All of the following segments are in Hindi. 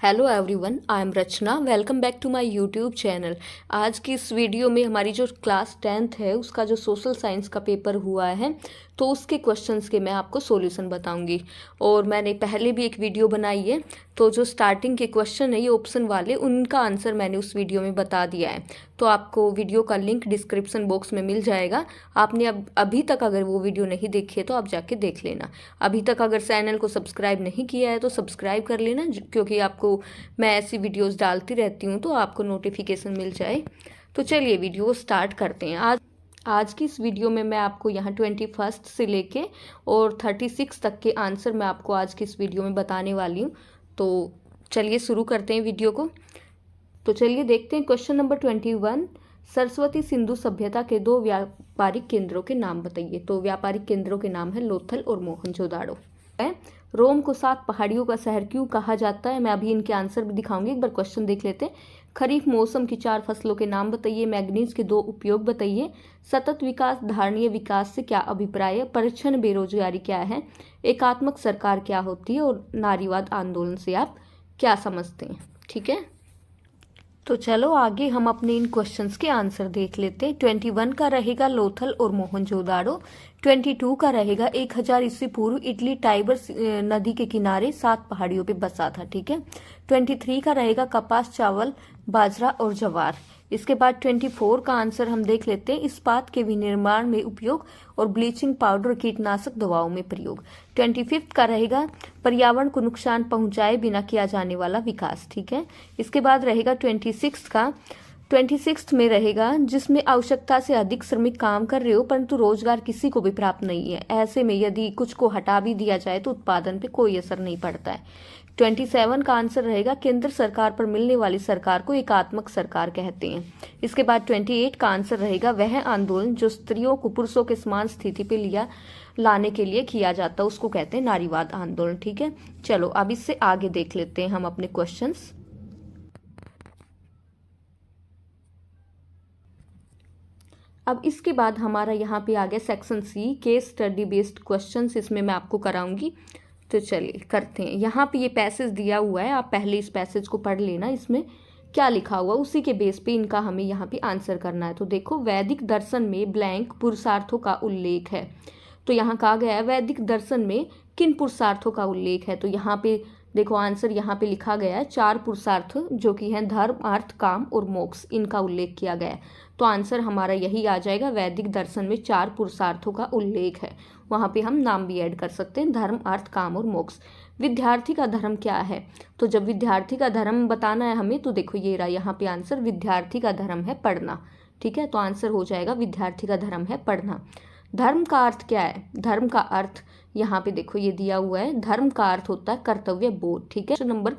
Hello everyone, I am Rachna. Welcome back to my YouTube channel. आज की इस वीडियो में हमारी जो क्लास 10th है उसका जो सोशल साइंस का पेपर हुआ है तो उसके क्वेश्चंस के मैं आपको सॉल्यूशन बताऊंगी। और मैंने पहले भी एक वीडियो बनाई है, तो जो स्टार्टिंग के क्वेश्चन है ये ऑप्शन वाले, उनका आंसर मैंने उस वीडियो में बता दिया है। तो आपको वीडियो का लिंक डिस्क्रिप्शन बॉक्स में मिल जाएगा। आपने अभी तक अगर वो वीडियो नहीं देखी है तो आप जाके देख लेना। अभी तक अगर चैनल को सब्सक्राइब नहीं किया है तो सब्सक्राइब कर लेना, क्योंकि आपको मैं ऐसी वीडियोस डालती रहती हूँ तो आपको नोटिफिकेशन मिल जाए। तो चलिए वीडियो स्टार्ट करते हैं। आज की इस वीडियो में मैं आपको यहाँ 21 से लेके और 36 तक के आंसर मैं आपको आज की इस वीडियो में बताने वाली हूँ। तो चलिए शुरू करते हैं वीडियो को। तो चलिए देखते हैं क्वेश्चन नंबर 21। सरस्वती सिंधु सभ्यता के दो व्यापारिक केंद्रों के नाम बताइए। तो व्यापारिक केंद्रों के नाम है लोथल और मोहनजोदाड़ो। रोम को 7 पहाड़ियों का शहर क्यों कहा जाता है? मैं अभी इनके आंसर भी दिखाऊंगी, एक बार क्वेश्चन देख लेते हैं। खरीफ मौसम की 4 फसलों के नाम बताइए। मैग्नीज के 2 उपयोग बताइए। सतत विकास धारणीय विकास से क्या अभिप्राय है? परिच्छन बेरोजगारी क्या है? एकात्मक सरकार क्या होती है? और नारीवाद आंदोलन से आप क्या समझते हैं? ठीक है, तो चलो आगे हम अपने इन क्वेश्चंस के आंसर देख लेते हैं। 21 का रहेगा लोथल और मोहनजोदाड़ो। 22 का रहेगा 1000 ईस्वी पूर्व इटली टाइबर नदी के किनारे 7 पहाड़ियों पे बसा था। ठीक है। 23 का रहेगा कपास, चावल, बाजरा और ज्वार। इसके बाद 24 का आंसर हम देख लेते हैं। इस्पात के विनिर्माण में उपयोग और ब्लीचिंग पाउडर कीटनाशक दवाओं में प्रयोग। 25 का रहेगा पर्यावरण को नुकसान पहुंचाए बिना किया जाने वाला विकास। ठीक है। इसके बाद रहेगा 26 में रहेगा जिसमें आवश्यकता से अधिक श्रमिक काम कर रहे हो परंतु रोजगार किसी को भी प्राप्त नहीं है। ऐसे में यदि कुछ को हटा भी दिया जाए तो उत्पादन पे कोई असर नहीं पड़ता है। 27 का आंसर रहेगा केंद्र सरकार पर मिलने वाली सरकार को एकात्मक सरकार कहते हैं। इसके बाद 28 का आंसर रहेगा वह आंदोलन जो स्त्रियों को पुरुषों के समान स्थिति पे लाने के लिए किया जाता है उसको कहते हैं नारीवाद आंदोलन। ठीक है, चलो अब इससे आगे देख लेते हैं हम अपने क्वेश्चंस। अब इसके बाद हमारा यहाँ पे आ गया section C, case study based questions. इसमें मैं आपको कराऊंगी। तो चलिए करते हैं। यहाँ पे ये पैसेज दिया हुआ है, आप पहले इस पैसेज को पढ़ लेना। इसमें क्या लिखा हुआ उसी के बेस पे इनका हमें यहाँ पे आंसर करना है। तो देखो, वैदिक दर्शन में ब्लैंक पुरुषार्थों का उल्लेख है। तो यहाँ कहा गया है वैदिक दर्शन में किन पुरुषार्थों का उल्लेख है। तो यहाँ पे देखो आंसर यहाँ पे लिखा गया है 4 पुरुषार्थ जो कि हैं धर्म, अर्थ, काम और मोक्ष, इनका उल्लेख किया गया है। तो आंसर हमारा यही आ जाएगा, वैदिक दर्शन में 4 पुरुषार्थों का उल्लेख है। वहाँ पे हम नाम भी ऐड कर सकते हैं, धर्म, अर्थ, काम और मोक्ष। विद्यार्थी का धर्म क्या है? तो जब विद्यार्थी का धर्म बताना है हमें तो देखो ये रहा यहाँ पे आंसर, विद्यार्थी का धर्म है पढ़ना। ठीक है, तो आंसर हो जाएगा विद्यार्थी का धर्म है पढ़ना। धर्म का अर्थ क्या है? धर्म का अर्थ यहाँ पे देखो ये दिया हुआ है, धर्म का अर्थ होता है कर्तव्य बोध। ठीक है, नंबर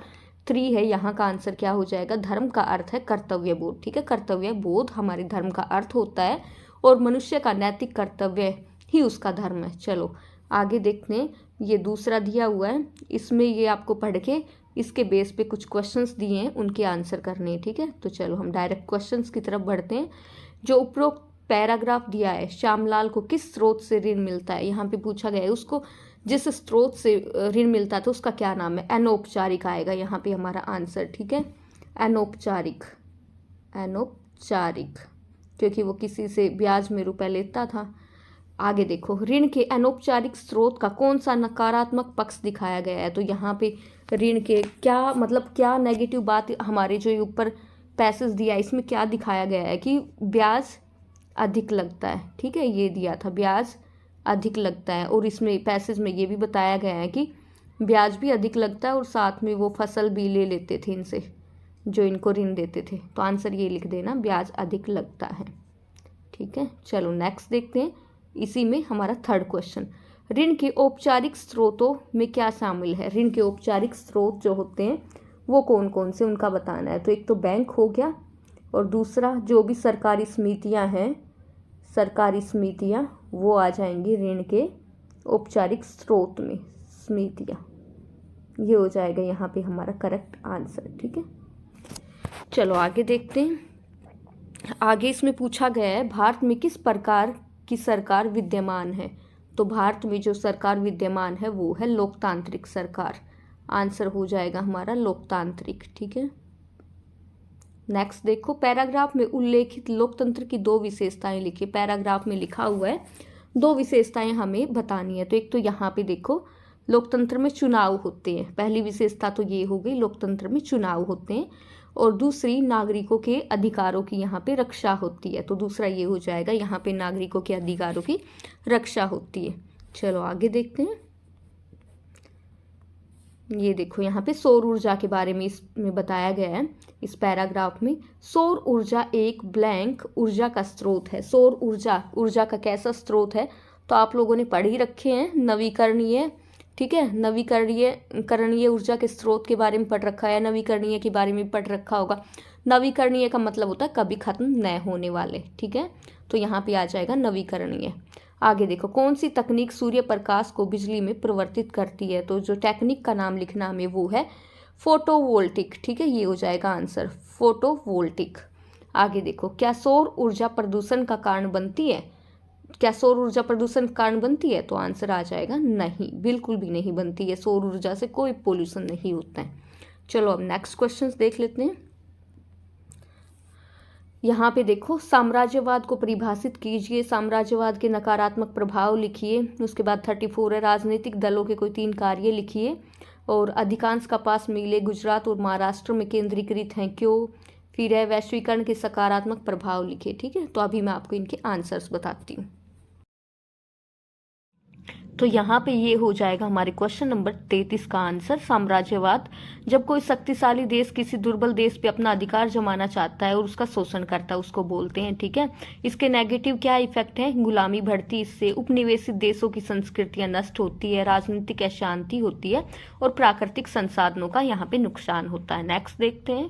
3 है, यहाँ का आंसर क्या हो जाएगा? धर्म का अर्थ है कर्तव्य बोध। ठीक है, कर्तव्य बोध हमारे धर्म का अर्थ होता है और मनुष्य का नैतिक कर्तव्य ही उसका धर्म है। चलो आगे देखते हैं। ये दूसरा दिया हुआ है, इसमें ये आपको पढ़ के इसके बेस पे कुछ क्वेश्चंस दिए हैं उनके आंसर करने हैं। ठीक है, तो चलो हम डायरेक्ट क्वेश्चंस की तरफ बढ़ते हैं। जो उपरोक्त पैराग्राफ दिया है, श्यामलाल को किस स्रोत से ऋण मिलता है? यहाँ पे पूछा गया है उसको जिस स्रोत से ऋण मिलता था उसका क्या नाम है? अनौपचारिक आएगा यहाँ पे हमारा आंसर। ठीक है, अनौपचारिक, अनौपचारिक, क्योंकि वो किसी से ब्याज में रुपए लेता था। आगे देखो, ऋण के अनौपचारिक स्रोत का कौन सा नकारात्मक पक्ष दिखाया गया है? तो यहाँ पे ऋण के क्या मतलब क्या नेगेटिव बात हमारे जो ऊपर पैसेज दिया है इसमें क्या दिखाया गया है कि ब्याज अधिक लगता है। ठीक है, ये दिया था ब्याज अधिक लगता है, और इसमें पैसेज में ये भी बताया गया है कि ब्याज भी अधिक लगता है और साथ में वो फसल भी ले लेते थे इनसे जो इनको ऋण देते थे। तो आंसर ये लिख देना, ब्याज अधिक लगता है। ठीक है, चलो नेक्स्ट देखते हैं। इसी में हमारा थर्ड क्वेश्चन, ऋण के औपचारिक स्रोतों में क्या शामिल है? ऋण के औपचारिक स्रोत जो होते हैं वो कौन कौन से उनका बताना है। तो एक तो बैंक हो गया, और दूसरा जो भी सरकारी समितियां हैं, सरकारी समितियां वो आ जाएंगी ऋण के औपचारिक स्रोत में, समितियां। ये हो जाएगा यहाँ पे हमारा करेक्ट आंसर। ठीक है, चलो आगे देखते हैं। आगे इसमें पूछा गया है भारत में किस प्रकार की सरकार विद्यमान है? तो भारत में जो सरकार विद्यमान है वो है लोकतांत्रिक सरकार। आंसर हो जाएगा हमारा लोकतांत्रिक। ठीक है, नेक्स्ट देखो, पैराग्राफ में उल्लेखित लोकतंत्र की 2 विशेषताएं लिखिए। पैराग्राफ में लिखा हुआ है 2 विशेषताएं हमें बतानी है। तो एक तो यहाँ पे देखो, लोकतंत्र में चुनाव होते हैं, पहली विशेषता तो ये हो गई, लोकतंत्र में चुनाव होते हैं। और दूसरी, नागरिकों के अधिकारों की यहाँ पे रक्षा होती है। तो दूसरा ये हो जाएगा, यहाँ पे नागरिकों के अधिकारों की रक्षा होती है। चलो आगे देखते हैं। ये देखो, यहाँ पे सौर ऊर्जा के बारे में इसमें बताया गया है इस पैराग्राफ में। सौर ऊर्जा एक ब्लैंक ऊर्जा का स्रोत है। सौर ऊर्जा, ऊर्जा का कैसा स्रोत है तो आप लोगों ने पढ़ ही रखे हैं, नवीकरणीय। ठीक है, नवीकरणीय ऊर्जा के स्रोत के बारे में पढ़ रखा है, नवीकरणीय के बारे में पढ़ रखा होगा। नवीकरणीय का मतलब होता है कभी खत्म न होने वाले। ठीक है, तो यहाँ पे आ जाएगा नवीकरणीय। आगे देखो, कौन सी तकनीक सूर्य प्रकाश को बिजली में परिवर्तित करती है। तो जो टेक्निक का नाम लिखना हमें वो है फोटोवोल्टिक। ठीक है, ये हो जाएगा आंसर, फोटोवोल्टिक। आगे देखो, क्या सौर ऊर्जा प्रदूषण का कारण बनती है। क्या सौर ऊर्जा प्रदूषण का कारण बनती है तो आंसर आ जाएगा नहीं, बिल्कुल भी नहीं बनती है। सौर ऊर्जा से कोई पोल्यूशन नहीं होता है। चलो अब नेक्स्ट क्वेश्चन देख लेते हैं। यहाँ पे देखो, साम्राज्यवाद को परिभाषित कीजिए। साम्राज्यवाद के नकारात्मक प्रभाव लिखिए। उसके बाद 34 है, राजनीतिक दलों के कोई 3 कार्य लिखिए। और अधिकांश कपास मिलें गुजरात और महाराष्ट्र में केंद्रीकृत हैं, क्यों। फिर है, वैश्वीकरण के सकारात्मक प्रभाव लिखिए। ठीक है, तो अभी मैं आपको इनके आंसर्स बताती हूँ। तो यहाँ पे ये हो जाएगा हमारे क्वेश्चन नंबर 33 का आंसर, साम्राज्यवाद। जब कोई शक्तिशाली देश किसी दुर्बल देश पे अपना अधिकार जमाना चाहता है और उसका शोषण करता है, उसको बोलते हैं। ठीक है, इसके नेगेटिव क्या इफेक्ट है, गुलामी बढ़ती, इससे उपनिवेशित देशों की संस्कृतियां नष्ट होती है, राजनीतिक अशांति होती है और प्राकृतिक संसाधनों का यहाँ पे नुकसान होता है। नेक्स्ट देखते हैं।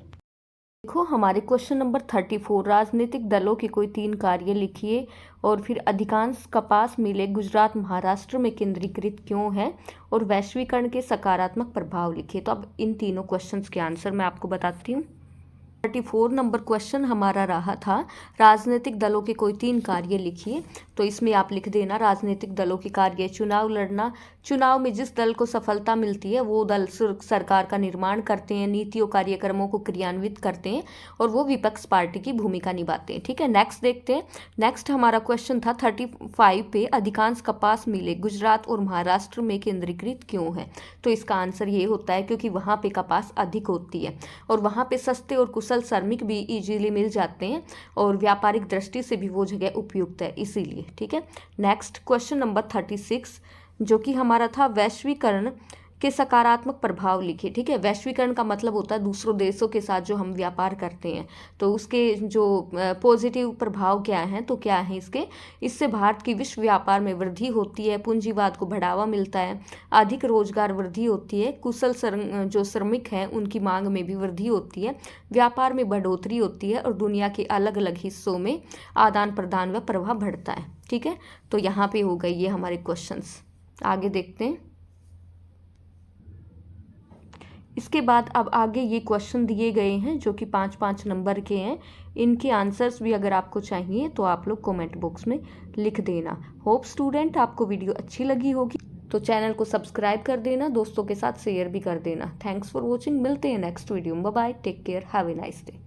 देखो, हमारे क्वेश्चन नंबर 34, राजनीतिक दलों के कोई 3 कार्य लिखिए। और फिर अधिकांश कपास मिलें गुजरात महाराष्ट्र में केंद्रीकृत क्यों है, और वैश्वीकरण के सकारात्मक प्रभाव लिखिए। तो अब इन तीनों क्वेश्चंस के आंसर मैं आपको बताती हूँ। 34 नंबर क्वेश्चन हमारा रहा था, राजनीतिक दलों के कोई 3 कार्य लिखिए। तो इसमें आप लिख देना, राजनीतिक दलों के कार्य, चुनाव लड़ना, चुनाव में जिस दल को सफलता मिलती है वो दल सरकार का निर्माण करते हैं, नीतियों कार्यक्रमों को क्रियान्वित करते हैं, और वो विपक्ष पार्टी की भूमिका निभाते हैं। ठीक है, नेक्स्ट देखते हैं। नेक्स्ट हमारा क्वेश्चन था 35 पे, अधिकांश कपास मिलें गुजरात और महाराष्ट्र में केंद्रीकृत क्यों है। तो इसका आंसर ये होता है क्योंकि वहाँ पे कपास अधिक होती है और वहाँ पे सस्ते और कुशल श्रमिक भी इजीली मिल जाते हैं, और व्यापारिक दृष्टि से भी वो जगह उपयुक्त है, इसीलिए। ठीक है, नेक्स्ट क्वेश्चन नंबर 36, जो कि हमारा था, वैश्वीकरण के सकारात्मक प्रभाव लिखे। ठीक है, वैश्वीकरण का मतलब होता है दूसरों देशों के साथ जो हम व्यापार करते हैं, तो उसके जो पॉजिटिव प्रभाव क्या हैं, तो क्या है इसके, इससे भारत की विश्व व्यापार में वृद्धि होती है, पूंजीवाद को बढ़ावा मिलता है, अधिक रोजगार वृद्धि होती है, कुशल जो श्रमिक हैं उनकी मांग में भी वृद्धि होती है, व्यापार में बढ़ोतरी होती है, और दुनिया के अलग अलग हिस्सों में आदान प्रदान व प्रभाव बढ़ता है। ठीक है, तो यहाँ पे हो गई ये हमारे क्वेश्चंस। आगे देखते हैं। इसके बाद अब आगे ये क्वेश्चन दिए गए हैं जो कि 5-5 नंबर के हैं। इनके आंसर्स भी अगर आपको चाहिए तो आप लोग कमेंट बॉक्स में लिख देना। होप स्टूडेंट आपको वीडियो अच्छी लगी होगी, तो चैनल को सब्सक्राइब कर देना, दोस्तों के साथ शेयर भी कर देना। थैंक्स फॉर वॉचिंग, मिलते हैं नेक्स्ट वीडियो में। Bye bye, take care, have a nice day.